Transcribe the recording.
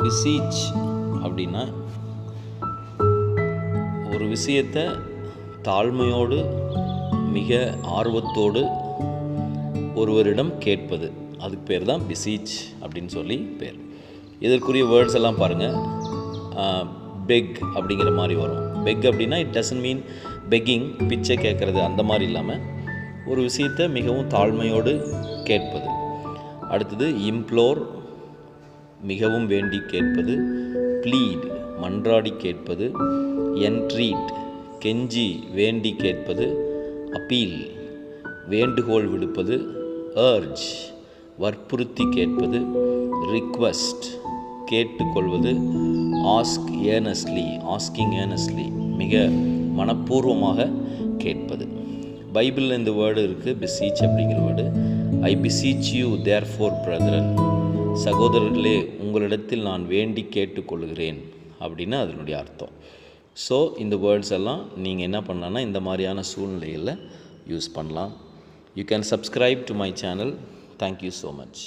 பிசீச் அப்படின்னா ஒரு விஷயத்தை தாழ்மையோடு மிக ஆர்வத்தோடு ஒருவரிடம் கேட்பது, அதுக்கு பேர் தான் பிசீச் அப்படின்னு சொல்லி பேர். இதற்குரிய வேர்ட்ஸ் எல்லாம் பாருங்கள். பெக் அப்படிங்கிற மாதிரி வரும். பெக் அப்படின்னா இட் டசன்ட் மீன் பெக்கிங், பிச்சை கேட்குறது அந்த மாதிரி இல்லாமல் ஒரு விஷயத்தை மிகவும் தாழ்மையோடு கேட்பது. அடுத்தது இம்ப்ளோர், மிகவும் வேண்டி கேட்பது. ப்ளீட், மன்றாடி கேட்பது. என்ட்ரீட், கெஞ்சி வேண்டி கேட்பது. அப்பீல், வேண்டுகோள் விடுப்பது. அர்ஜ், வற்புறுத்தி கேட்பது. ரிக்வெஸ்ட், கேட்டுக்கொள்வது. ஆஸ்க் ஏர்னஸ்ட்லி, ஆஸ்கிங் ஏர்னஸ்ட்லி, மிக மனப்பூர்வமாக கேட்பது. பைபிளில் இந்த வேர்டு இருக்குது, பிசீச் அப்படிங்கிற word. I beseech you therefore brethren, சகோதரர்களே உங்களிடத்தில் நான் வேண்டி கேட்டுக்கொள்கிறேன் அப்படின்னு அதனுடைய அர்த்தம். ஸோ இந்த வேர்ட்ஸ் எல்லாம் நீங்கள் என்ன பண்ணலான்னா இந்த மாதிரியான சூழ்நிலைகளில் யூஸ் பண்ணலாம். You can subscribe to my channel. Thank you so much.